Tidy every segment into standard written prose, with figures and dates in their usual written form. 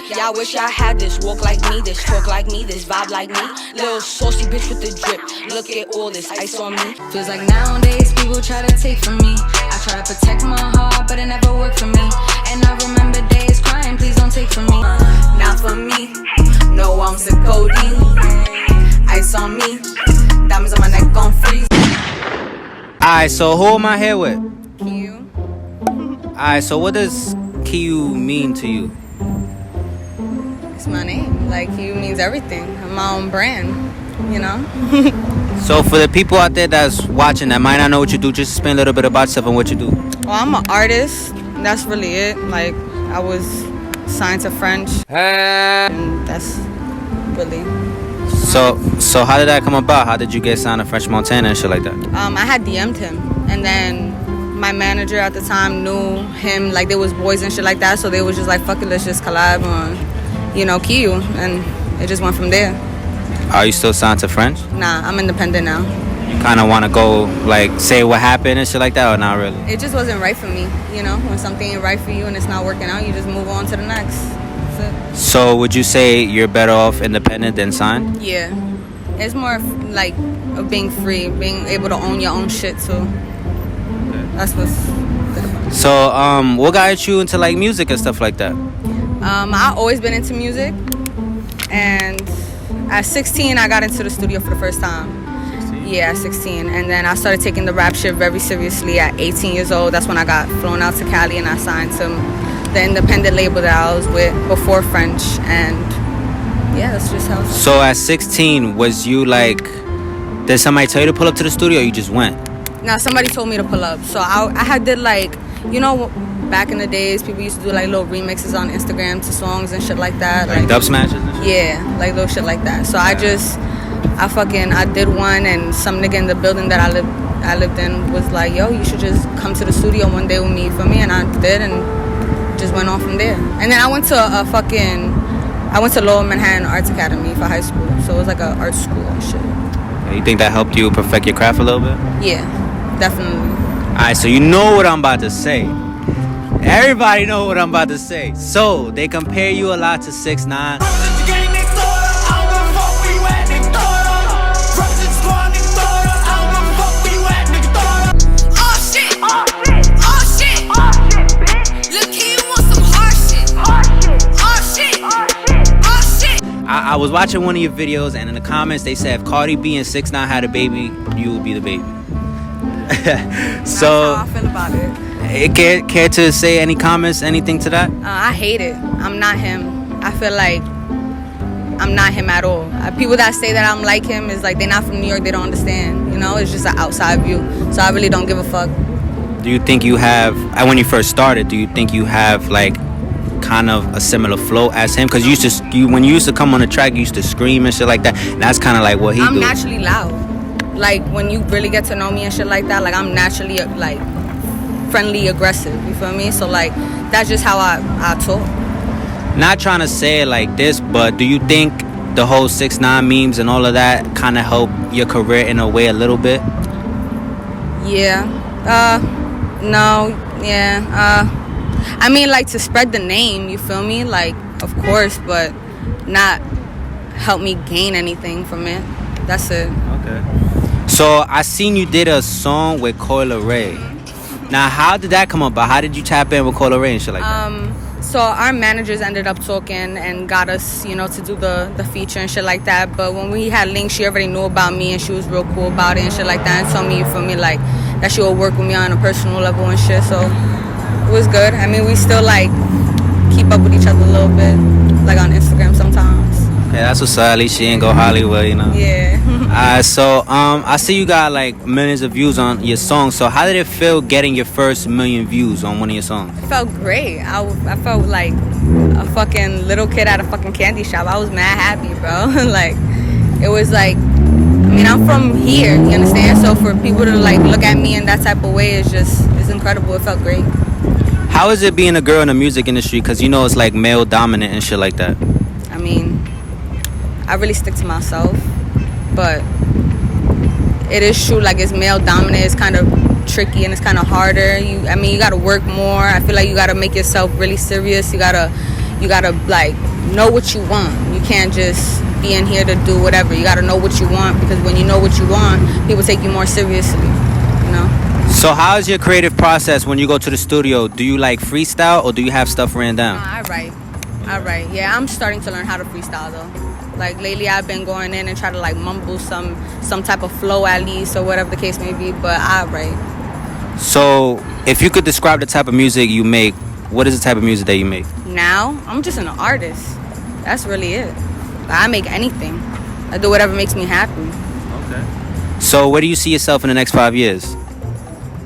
Yeah, I wish I had this. Walk like me, this talk like me, this vibe like me. Little saucy bitch with the drip. Look at all this ice on me. Feels like nowadays people try to take from me. I try to protect my heart, but it never worked for me. And I remember days crying, please don't take from me. Not for me. No ounce of codeine. Ice on me. Diamonds on my neck gon' freeze. Alright, so who am I here with? Keyu. Alright, so what does Keyu mean to you? It's my name. Like, Keyu means everything. I'm my own brand, you know? So for the people out there that's watching that might not know what you do, just explain a little bit about yourself and what you do. Well, I'm an artist. That's really it. Like, I was signed to French. And that's really... So how did that come about? How did you get signed to French Montana and shit like that? I had DM'd him, and then my manager at the time knew him, like there was boys and shit like that, so they was just like, fuck it, let's just collab on, you know, Keyu, and it just went from there. Are you still signed to French? Nah, I'm independent now. You kind of want to go, like, say what happened and shit like that, or not really? It just wasn't right for me, you know? When something ain't right for you and it's not working out, you just move on to the next. That's it. So would you say you're better off independent than signed? Yeah. It's more like of being free, being able to own your own shit too. That's what's good about it. So, what got you into, like, music and stuff like that? I always been into music, and at 16 I got into the studio for the first time. 16? Yeah, at 16, and then I started taking the rap shit very seriously at 18 years old. That's when I got flown out to Cali and I signed to the independent label that I was with before French, and yeah, that's just how. So at 16, was you like, did somebody tell you to pull up to the studio, or you just went? Now somebody told me to pull up, so I had did like, you know, back in the days people used to do like little remixes on Instagram to songs and shit like that, Like dub smashes and shit? Yeah, like little shit like that. So I did one, and some nigga in the building that I lived in was like, yo, you should just come to the studio one day with me, for me, and I did, and just went on from there. And then I went to Lower Manhattan Arts Academy for high school, so it was like an art school and shit. You think that helped you perfect your craft a little bit? Yeah, definitely. Alright, so you know what I'm about to say. Everybody know what I'm about to say. So, they compare you a lot to 6ix9ine. I was watching one of your videos, and in the comments they said if Cardi B and 6ix9ine had a baby, you would be the baby. So that's how I feel about it. Care to say any comments, anything to that? I hate it. I'm not him. I feel like I'm not him at all. People that say that I'm like him is like they're not from New York. They don't understand. You know, it's just an outside view. So I really don't give a fuck. Do you think you have, when you first started, do you think you have like kind of a similar flow as him? Because when you used to come on the track, you used to scream and shit like that, and that's kind of like what he I'm do. naturally loud. Like when you really get to know me and shit like that, like I'm naturally like friendly, aggressive, you feel me? So like that's just how I talk. Not trying to say it like this, but do you think the whole 6ix9ine memes and all of that kind of help your career in a way a little bit? Yeah. No. Yeah. I mean, like, to spread the name, you feel me? Like, of course, but not help me gain anything from it. That's it. Okay. So I seen you did a song with Coi Ray. Now, how did that come about? How did you tap in with Coi Ray and shit like that? So our managers ended up talking and got us, you know, to do the feature and shit like that. But when we had links, she already knew about me and she was real cool about it and shit like that. And told me, you feel me, like, that she would work with me on a personal level and shit. So it was good. I mean, we still, like, keep up with each other a little bit, like, on Instagram sometimes. Yeah, that's what's up. At least she ain't go Hollywood, you know? Yeah. So I see you got, like, millions of views on your song. So how did it feel getting your first million views on one of your songs? It felt great. I felt like a fucking little kid at a fucking candy shop. I was mad happy, bro. Like, it was like, I mean, I'm from here, you understand? So for people to, like, look at me in that type of way is just, it's incredible. It felt great. How is it being a girl in the music industry? Because, you know, it's, like, male dominant and shit like that. I mean, I really stick to myself, but it is true, like, it's male dominant. It's kind of tricky and it's kind of harder. You got to work more. I feel like you got to make yourself really serious. You got to, you gotta like know what you want. You can't just be in here to do whatever. You gotta know what you want, because when you know what you want, people take you more seriously, you know? So how is your creative process when you go to the studio? Do you like freestyle or do you have stuff written down? I write. Yeah, I'm starting to learn how to freestyle though. Like lately I've been going in and try to like mumble some type of flow at least, or whatever the case may be, but I write. So if you could describe the type of music you make, what is the type of music that you make? Now, I'm just an artist. That's really it. I make anything. I do whatever makes me happy. Okay. So where do you see yourself in the next 5 years?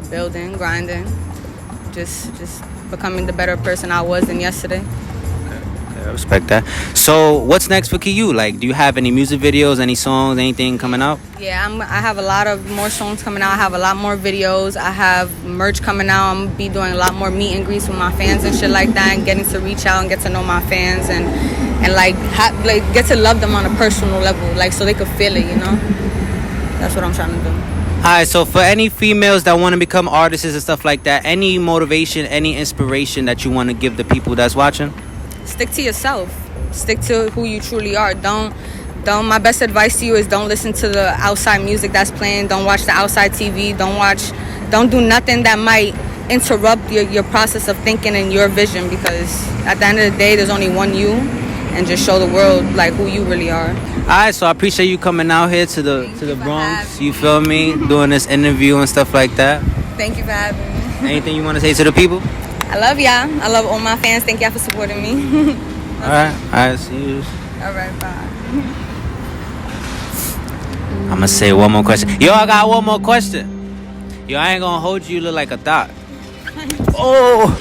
Building, grinding, just becoming the better person I was than yesterday. Okay, I respect that. So what's next for Keyu? Like, do you have any music videos, any songs, anything coming out? Yeah, I have a lot of more songs coming out. I have a lot more videos. I have merch coming out. I'm gonna be doing a lot more meet and greets with my fans and shit like that, and getting to reach out and get to know my fans and like get to love them on a personal level, like so they could feel it, you know? That's what I'm trying to do. Alright, so for any females that want to become artists and stuff like that, any motivation, any inspiration that you want to give the people that's watching? Stick to yourself. Stick to who you truly are. Don't my best advice to you is don't listen to the outside music that's playing. Don't watch the outside TV. Don't do nothing that might interrupt your process of thinking and your vision, because at the end of the day there's only one you, and just show the world like who you really are. Alright, so I appreciate you coming out here to the Bronx. You feel me? Doing this interview and stuff like that. Thank you for having me. Anything you want to say to the people? I love y'all. I love all my fans. Thank y'all for supporting me. Alright, see you. Alright, bye. I'm gonna say one more question. Yo, I got one more question. Yo, I ain't gonna hold you. You look like a Thot. Oh.